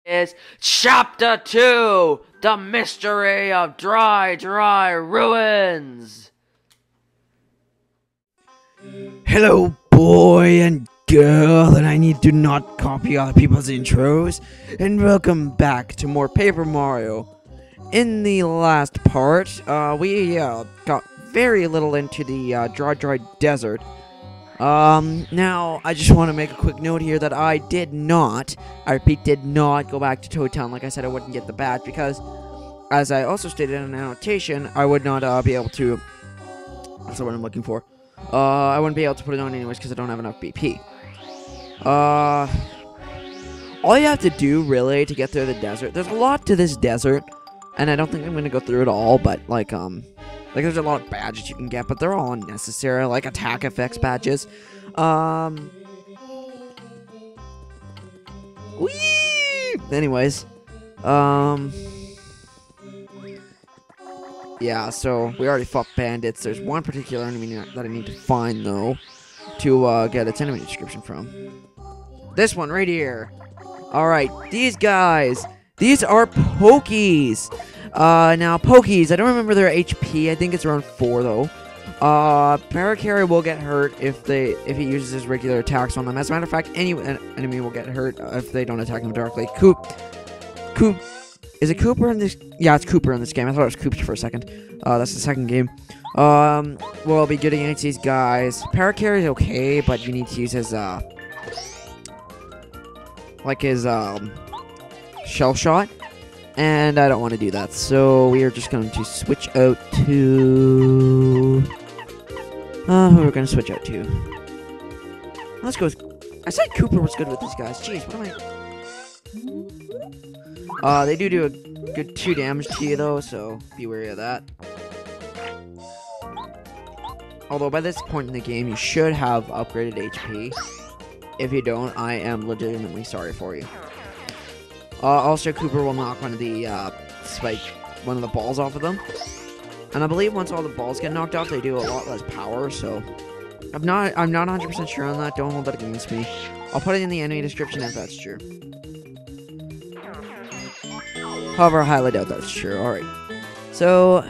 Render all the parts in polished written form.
Is Chapter 2, The Mystery of Dry Ruins. Hello, boy and girl, and I need to not copy other people's intros, and welcome back to more Paper Mario. In the last part, we got very little into the dry desert. Now, I just want to make a quick note here that I repeat, did not go back to Toad Town like I said I wouldn't get the badge, because, as I also stated in an annotation, I would not be able to, that's what I'm looking for, I wouldn't be able to put it on anyways because I don't have enough BP. All you have to do, really, to get through the desert, there's a lot to this desert, and I don't think I'm going to go through it all, but, like, there's a lot of badges you can get, but they're all unnecessary, like attack effects badges. Whee! Anyways, yeah, so we already fought bandits. There's one particular enemy that I need to find, though, to get its enemy description from. This one right here. Alright, these guys. These are Pokies. Now, Pokies, I don't remember their HP. I think it's around 4, though. Paracarry will get hurt if he uses his regular attacks on them. As a matter of fact, any enemy will get hurt if they don't attack them directly. Is it Cooper in this? Yeah, it's Cooper in this game. I thought it was Coops for a second. That's the second game. We'll be good against these guys. Paracarry is okay, but you need to use his, shell shot. And I don't want to do that, so we are just going to switch out to... who are we going to switch out to? Let's go with... I said Cooper was good with these guys. Jeez, what am I... they do a good 2 damage to you, though, so be wary of that. Although, by this point in the game, you should have upgraded HP. If you don't, I am legitimately sorry for you. Also, Cooper will knock one of the balls off of them. And I believe once all the balls get knocked off, they do a lot less power, so... I'm not 100% sure on that, don't hold that against me. I'll put it in the enemy description if that's true. However, I highly doubt that's true. Alright. So...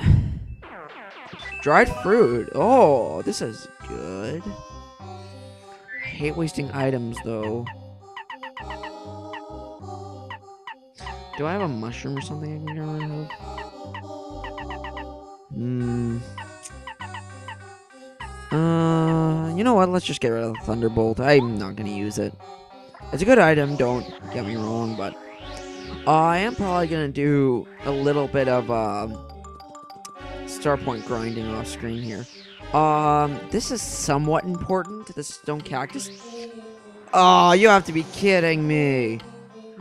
dried fruit. Oh, this is good. I hate wasting items, though. Do I have a mushroom or something I can get rid of? You know what? Let's just get rid of the Thunderbolt. I'm not gonna use it. It's a good item, don't get me wrong, but I am probably gonna do a little bit of star point grinding off screen here. This is somewhat important. This stone cactus. Oh, you have to be kidding me.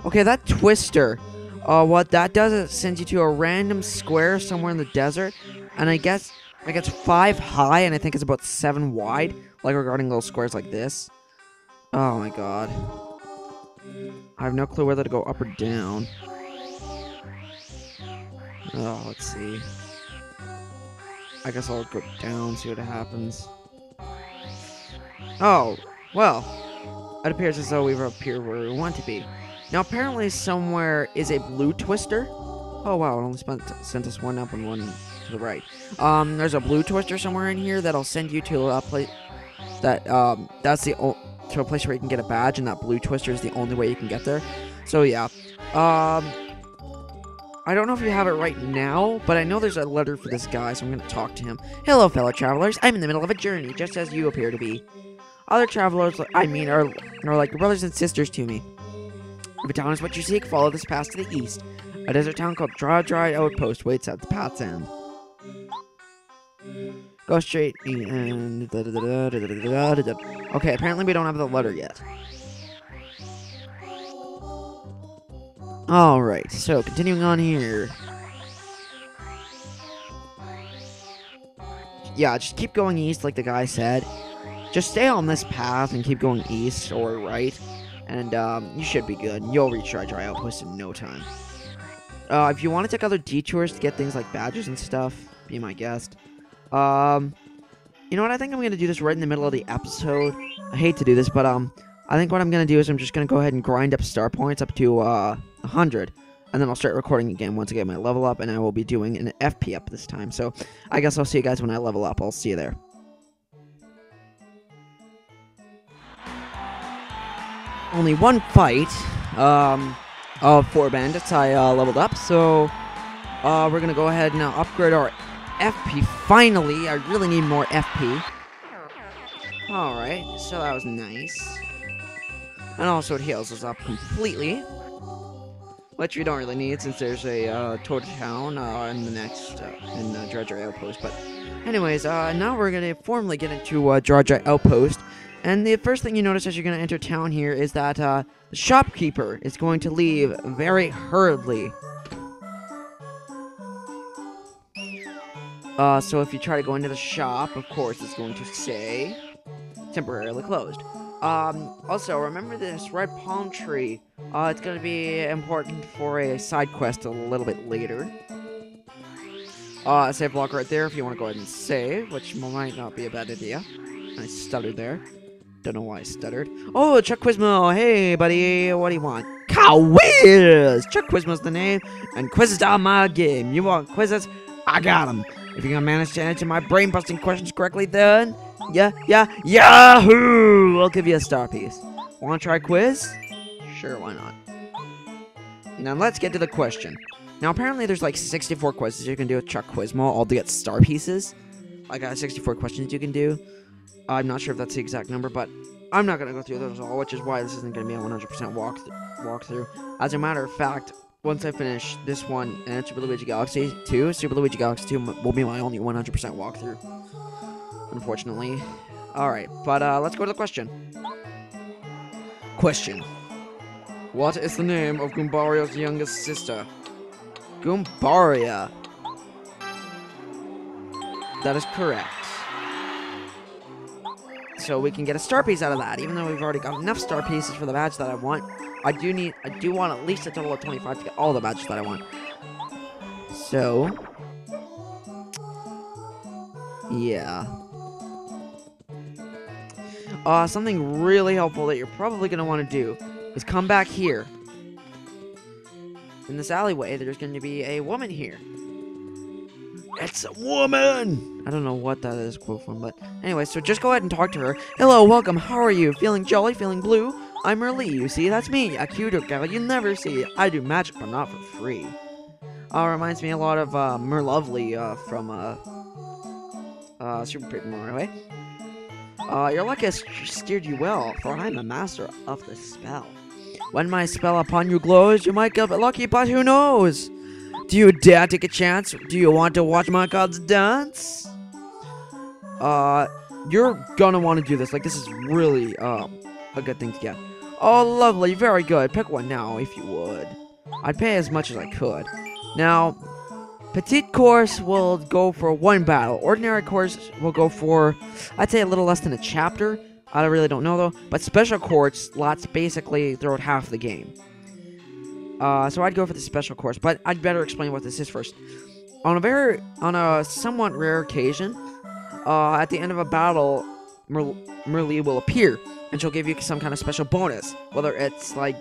Okay, that twister. What that does is it sends you to a random square somewhere in the desert, and I guess it's 5 high, and I think it's about 7 wide, like regarding little squares like this. Oh my god. I have no clue whether to go up or down. Oh, let's see. I guess I'll go down, see what happens. Oh, well. It appears as though we've appeared where we want to be. Now, apparently somewhere is a blue twister. Oh, wow, it only sent us one up and one to the right. There's a blue twister somewhere in here that'll send you to a place to a place where you can get a badge, and that blue twister is the only way you can get there. So, yeah. I don't know if you have it right now, but I know there's a letter for this guy, so I'm going to talk to him. Hello, fellow travelers. I'm in the middle of a journey, just as you appear to be. Other travelers, are like your brothers and sisters to me. If a town is what you seek, follow this path to the east. A desert town called Dry Outpost waits at the path's end. Go straight and... Okay, apparently we don't have the letter yet. Alright, so continuing on here. Yeah, just keep going east like the guy said. Just stay on this path and keep going east or right. And, you should be good. You'll reach Dry Outpost in no time. If you want to take other detours to get things like badges and stuff, be my guest. You know what? I think I'm going to do this right in the middle of the episode. I hate to do this, but, I think what I'm going to do is I'm just going to go ahead and grind up star points up to, 100. And then I'll start recording again once I get my level up, and I will be doing an FP up this time. So I guess I'll see you guys when I level up. I'll see you there. Only one fight of 4 bandits I leveled up, so we're gonna go ahead and upgrade our FP. Finally, I really need more FP. Alright, so that was nice. And also it heals us up completely, which we don't really need since there's a Toad Town in the next in the Dredger Outpost. But anyways, now we're gonna formally get into Dredger Outpost. And the first thing you notice as you're going to enter town here is that the shopkeeper is going to leave very hurriedly. So if you try to go into the shop, of course, it's going to say temporarily closed. Also, remember this red palm tree. It's going to be important for a side quest a little bit later. Save block right there if you want to go ahead and save, which might not be a bad idea. I stuttered there. Don't know why I stuttered. Oh, Chuck Quizmo. Hey, buddy. What do you want? Quiz! Chuck Quizmo's the name, and quizzes are my game. You want quizzes? I got them. If you're gonna manage to answer my brain-busting questions correctly, then Yahoo! I'll give you a star piece. Want to try quiz? Sure, why not? Now let's get to the question. Now apparently there's like 64 quizzes you can do with Chuck Quizmo, all to get star pieces. I got 64 questions you can do. I'm not sure if that's the exact number, but I'm not going to go through those all, which is why this isn't going to be a 100% walkthrough. As a matter of fact, once I finish this one and Super Luigi Galaxy 2, Super Luigi Galaxy 2 will be my only 100% walkthrough, unfortunately. Alright, but let's go to the question. Question. What is the name of Goombario's youngest sister? Goombaria. That is correct. So we can get a star piece out of that, even though we've already got enough star pieces for the badge that I want. I do want at least a total of 25 to get all the badges that I want. So, yeah. Something really helpful that you're probably going to want to do is come back here. In this alleyway, there's going to be a woman here. It's a woman! I don't know what that is a quote from, but anyway, so just go ahead and talk to her. Hello, welcome, how are you? Feeling jolly, feeling blue? I'm Merlee, you see, that's me, a cuter girl you never see. I do magic, but not for free. Reminds me a lot of Merlovely from Super Paper Mario, eh? Your luck has steered you well, for I'm a master of the spell. When my spell upon you glows, you might get lucky, but who knows? Do you dare take a chance? Do you want to watch my cards dance? You're gonna want to do this. Like, this is really, a good thing to get. Oh, lovely. Very good. Pick one now, if you would. I'd pay as much as I could. Now, Petite Course will go for 1 battle. Ordinary Course will go for, I'd say, a little less than a chapter. I really don't know, though. But Special Course slots basically throughout half the game. So I'd go for the Special Course, but I'd better explain what this is first. On a somewhat rare occasion, at the end of a battle, Merlee will appear, and she'll give you some kind of special bonus. Whether it's like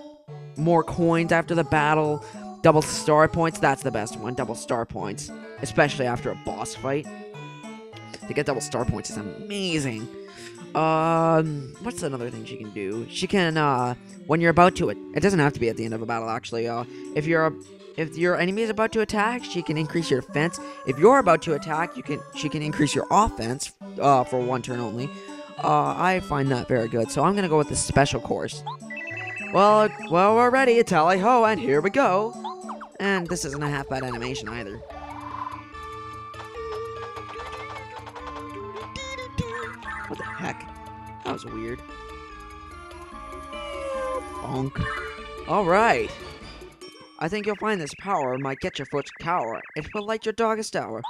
more coins after the battle, double star points, that's the best one, double star points, especially after a boss fight. To get double star points is amazing. What's another thing she can do? She can, when you're about to it doesn't have to be at the end of a battle, actually. If your enemy is about to attack, she can increase your defense. If you're about to attack, she can increase your offense, for 1 turn only. I find that very good, so I'm gonna go with the Special Course. Well, we're ready, tally-ho, and here we go. And this isn't a half bad animation either. What the heck? That was weird. Bonk. Alright. I think you'll find this power might get your foot to cower. It will light your darkest hour.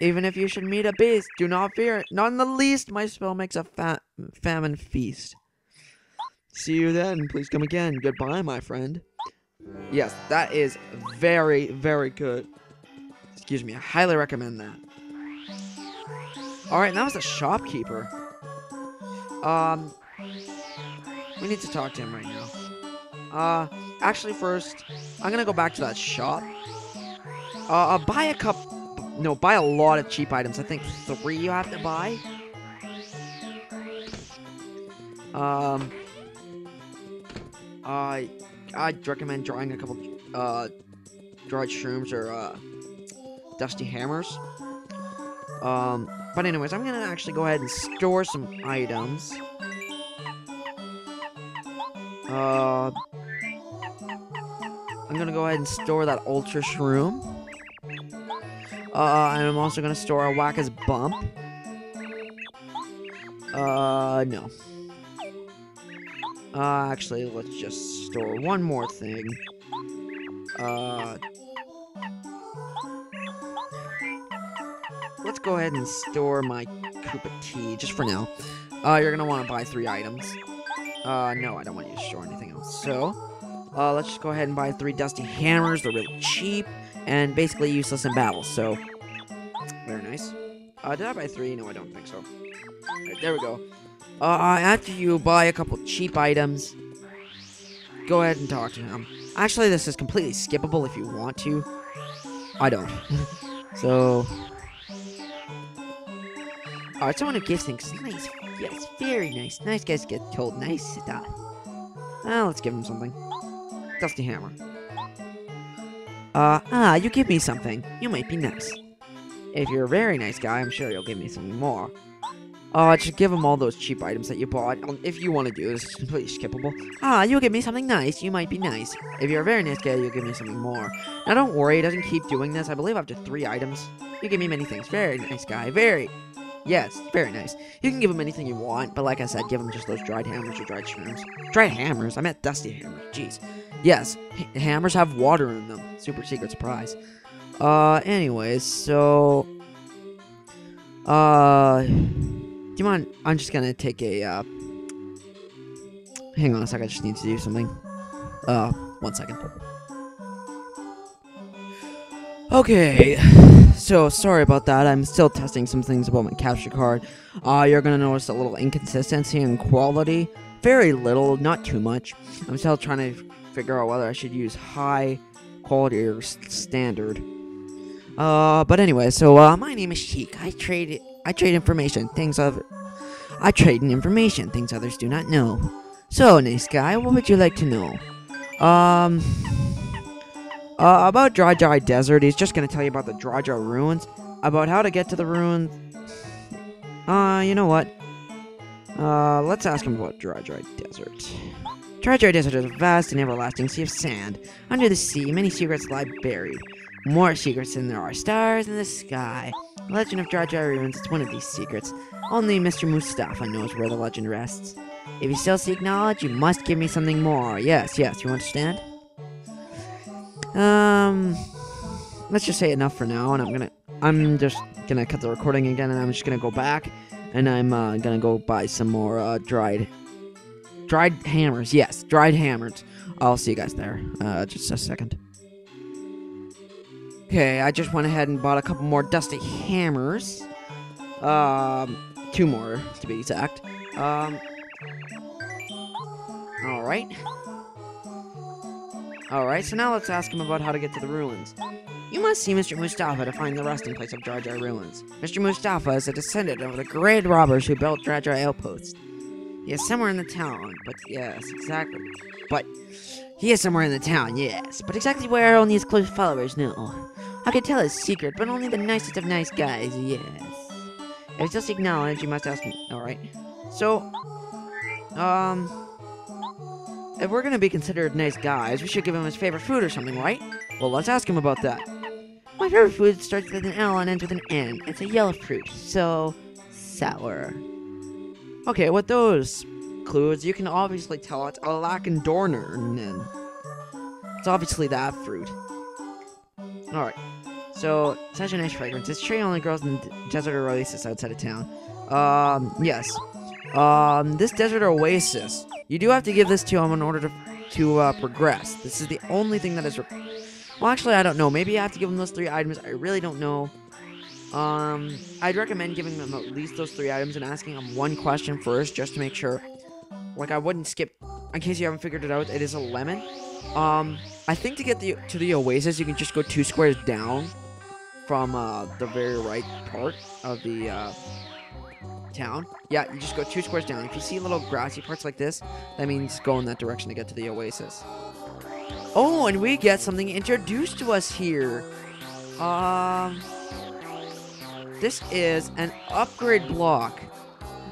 Even if you should meet a beast, do not fear. Not in the least, my spell makes a famine feast. See you then. Please come again. Goodbye, my friend. Yes, that is very, very good. Excuse me. I highly recommend that. Alright, that was the shopkeeper. We need to talk to him right now. Actually, first, I'm gonna go back to that shop. Buy a cup. No, buy a lot of cheap items. I think 3 you have to buy. I'd recommend drawing a couple, dried shrooms or, dusty hammers. But anyways, I'm gonna actually go ahead and store some items. I'm gonna go ahead and store that ultra shroom. And I'm also gonna store a Wacka's bump. No. Actually, let's just store one more thing. Let's go ahead and store my Koopa Tea, just for now. You're gonna want to buy 3 items. No, I don't want you to store anything else. So, let's just go ahead and buy 3 dusty hammers. They're really cheap and basically useless in battle, so very nice. Did I buy 3? No, I don't think so. Alright, there we go. After you buy a couple cheap items, go ahead and talk to him. Actually, this is completely skippable if you want to. I don't. So, alright, someone who gives things nice. Yes, very nice. Nice guys get told nice stuff. Let's give him something. Dusty hammer. You give me something. You might be nice. If you're a very nice guy, I'm sure you'll give me something more. Just give him all those cheap items that you bought. If you want to do this, it's completely skippable. You'll give me something nice. You might be nice. If you're a very nice guy, you'll give me something more. Now, don't worry. It doesn't keep doing this. I believe up to 3 items. You give me many things. Very nice guy. Yes, very nice. You can give him anything you want, but like I said, give him just those dried hammers or dried shrooms. Dried hammers? I meant dusty hammers. Jeez. Yes, hammers have water in them. Super secret surprise. Anyways, so... do you mind? I'm just gonna take a, hang on a sec, I just need to do something. 1 second. Okay, so sorry about that. I'm still testing some things about my capture card. You're gonna notice a little inconsistency in quality. Very little, not too much. I'm still trying to figure out whether I should use high quality or standard. But anyway, so my name is Sheik. I trade information, I trade in information, things others do not know. So, nice guy, what would you like to know? About Dry Desert. He's just gonna tell you about the Dry ruins. About how to get to the ruins. You know what? Let's ask him about Dry Desert. Dry Desert is a vast and everlasting sea of sand. Under the sea, many secrets lie buried. More secrets than there are stars in the sky. The legend of Dry Ruins is one of these secrets. Only Mr. Mustafa knows where the legend rests. If you still seek knowledge, you must give me something more. Yes, you understand? Let's just say enough for now, and I'm just gonna cut the recording again, and I'm just gonna go back, and I'm gonna go buy some more dried hammers. Yes, dried hammers. I'll see you guys there. Just a second. Okay, I just went ahead and bought a couple more dusty hammers. 2 more to be exact. Alright, so now let's ask him about how to get to the ruins. You must see Mr. Mustafa to find the resting place of Dry ruins. Mr. Mustafa is a descendant of the great robbers who built Dry outpost. He is somewhere in the town, but yes, exactly. But he is somewhere in the town, yes. But exactly where only his close followers know. I can tell his secret, but only the nicest of nice guys, yes. If you still seek knowledge, you must ask me. Alright. So, if we're gonna be considered nice guys, we should give him his favorite food or something, right? Well, let's ask him about that. My favorite food starts with an L and ends with an N. It's a yellow fruit, so sour. Okay, with those clues, you can obviously tell it's a Lacandorner. It's obviously that fruit. Alright. So, such a nice fragrance. This tree only grows in the desert oasis outside of town. Yes. This desert oasis. You do have to give this to him in order to progress. This is the only thing that is... Well, actually, I don't know. Maybe I have to give him those 3 items. I really don't know. I'd recommend giving them at least those 3 items and asking him 1 question first, just to make sure. Like, I wouldn't skip in case you haven't figured it out, it is a lemon. I think to get to the oasis, you can just go 2 squares down from the very right part of the town. Yeah, you just go 2 squares down. If you see little grassy parts like this, that means go in that direction to get to the oasis. Oh, and we get something introduced to us here. This is an upgrade block.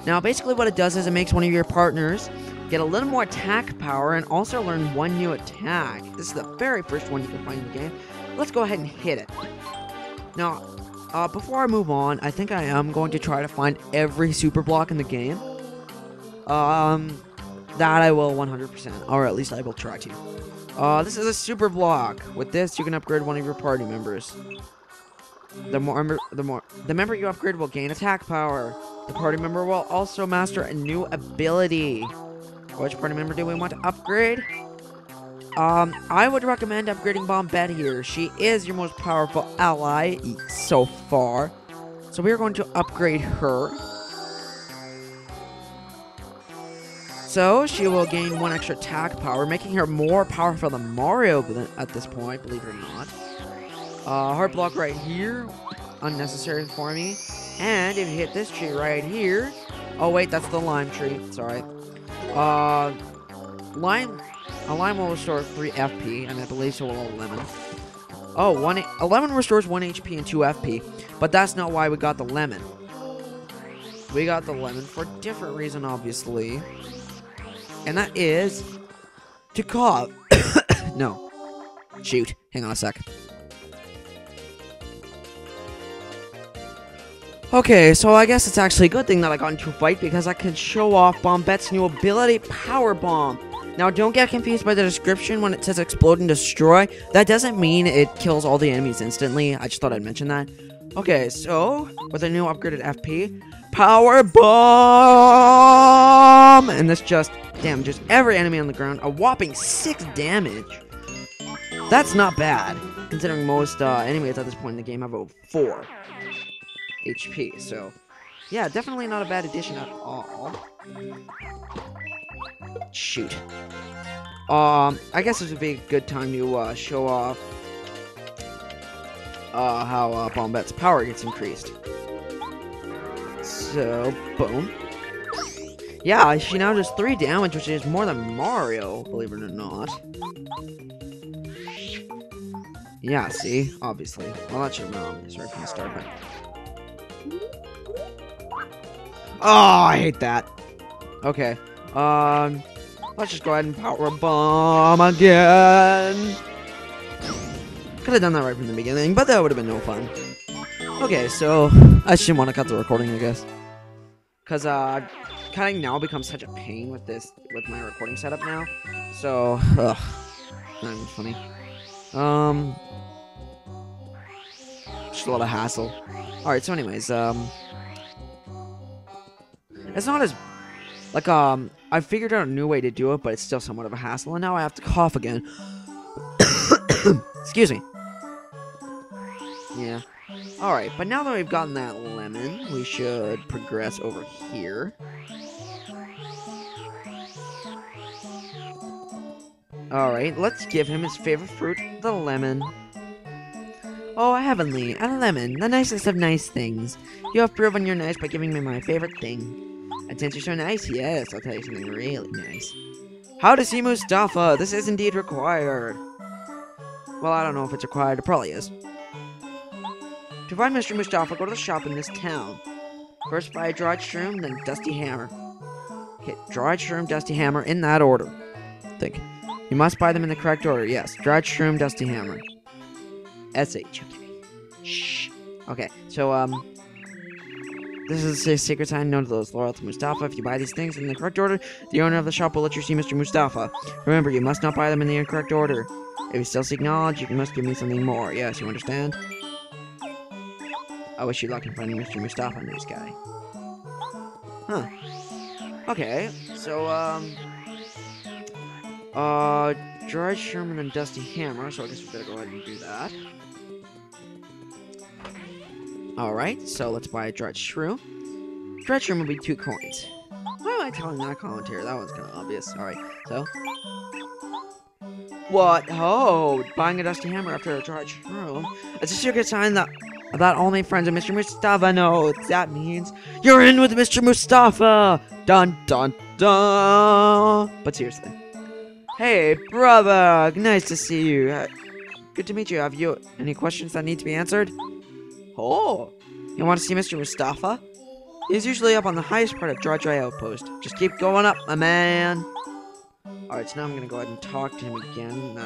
Now, basically what it does is it makes one of your partners get a little more attack power and also learn 1 new attack. This is the very first one you can find in the game. Let's go ahead and hit it. Now, before I move on, I think I am going to try to find every super block in the game. That I will 100%, or at least I will try to. This is a super block. With this, you can upgrade one of your party members. The member you upgrade will gain attack power. The party member will also master a new ability. Which party member do we want to upgrade? I would recommend upgrading Bombette here. She is your most powerful ally so far. So we are going to upgrade her. So she will gain 1 extra attack power, making her more powerful than Mario at this point, believe it or not. Heart block right here, unnecessary for me. And if you hit this tree right here, oh wait, that's the lime tree. Sorry. A lime will restore 3 FP, and I believe so will a lemon. Oh, a lemon restores 1 HP and 2 FP, but that's not why we got the lemon. We got the lemon for a different reason, obviously. And that is to cough. No. Shoot. Hang on a sec. Okay, so I guess it's actually a good thing that I got into a fight because I can show off Bombette's new ability, Power Bomb. Now, don't get confused by the description when it says explode and destroy. That doesn't mean it kills all the enemies instantly. I just thought I'd mention that. Okay, so with a new upgraded FP, Power Bomb! And this just damages every enemy on the ground. A whopping 6 damage. That's not bad, considering most enemies at this point in the game have a 4 HP. So, yeah, definitely not a bad addition at all. Shoot. I guess this would be a good time to show off how Bombette's power gets increased. So, boom. Yeah, she now does 3 damage, which is more than Mario, believe it or not. Yeah, see? Obviously. Well, that should have been obvious right from the start, but... Oh, I hate that. Okay. Let's just go ahead and power bomb again. Could have done that right from the beginning, but that would have been no fun. Okay, so I just didn't want to cut the recording, I guess, because cutting now becomes such a pain with my recording setup now. So, not even funny. Just a lot of hassle. All right, so anyways, it's not as like I figured out a new way to do it, but it's still somewhat of a hassle, and now I have to cough again. Excuse me. Yeah. Alright, but now that we've gotten that lemon, we should progress over here. Alright, let's give him his favorite fruit, the lemon. Oh, heavenly, a lemon, the nicest of nice things. You have proven you're nice by giving me my favorite thing. And since you're so nice, yes, I'll tell you something really nice. How to see Mustafa? This is indeed required. Well, I don't know if it's required. It probably is. To find Mr. Mustafa, go to the shop in this town. First buy a dried shroom, then Dusty Hammer. Okay, dried shroom, Dusty Hammer, in that order. I think. You must buy them in the correct order. Yes, dried shroom, Dusty Hammer. S-H. Okay. Shh. Okay, so, this is a secret sign known to those loyal to Mustafa. If you buy these things in the correct order, the owner of the shop will let you see Mr. Mustafa. Remember, you must not buy them in the incorrect order. If you still seek knowledge, you must give me something more. Yes, you understand? I wish you luck in finding Mr. Mustafa, nice guy. Huh. Okay, so, dried Sherman and Dusty Hammer, so I guess we better go ahead and do that. Alright, so let's buy a dried shroom. Dried shroom will be 2 coins. Why am I telling that commentary? That one's kind of obvious. Alright, so. What? Oh, buying a dusty hammer after a charge room. It's a secret sign that only friends of Mr. Mustafa know. That means you're in with Mr. Mustafa. Dun dun dun. But seriously. Hey, brother. Nice to see you. Good to meet you. Have you any questions that need to be answered? Oh, you want to see Mr. Mustafa? He's usually up on the highest part of Dry Outpost. Just keep going up, my man. Alright, so now I'm gonna go ahead and talk to him again.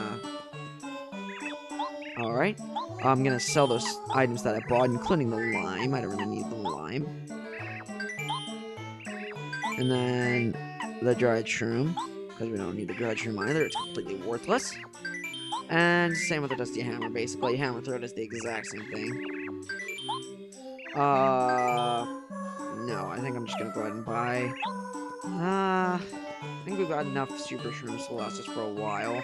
Alright. I'm gonna sell those items that I bought, including the lime. I don't really need the lime. And then the dried shroom, because we don't need the dried shroom either. It's completely worthless. And same with the dusty hammer, basically. Hammer throw is the exact same thing. No, I think I'm just gonna go ahead and buy. I think we've got enough super shrooms to last us for a while.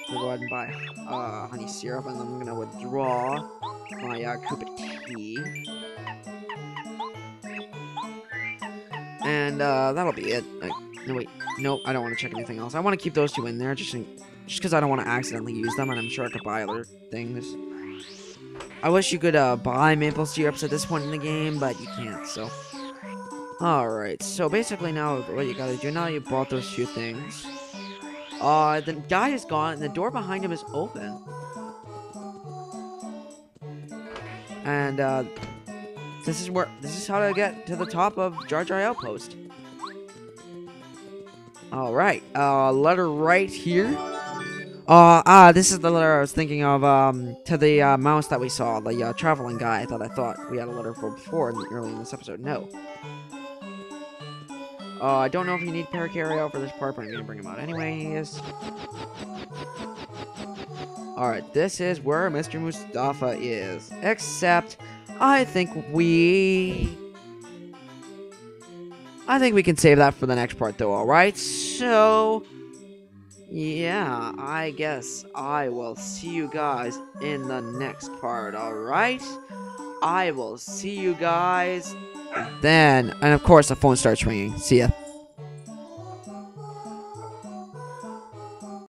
We'll go ahead and buy honey syrup, and then I'm gonna withdraw my Koopa tea. And that'll be it. No wait, nope, I don't want to check anything else. I want to keep those two in there just because I don't want to accidentally use them, and I'm sure I could buy other things. I wish you could buy maple syrups at this point in the game, but you can't, so. Alright, so basically now what you gotta do, now you bought those two things. The guy is gone, and the door behind him is open. And, this is how to get to the top of Dry Outpost. Alright, letter right here. This is the letter I was thinking of, to the, mouse that we saw, the, traveling guy that I thought we had a letter for before early in this episode. No. I don't know if you need Parakarry for this part, but I'm gonna bring him out anyways. Alright, this is where Mr. Mustafa is. Except, I think we can save that for the next part, though, alright? So, yeah, I guess I will see you guys in the next part, alright? I will see you guys then. And of course, the phone starts ringing. See ya.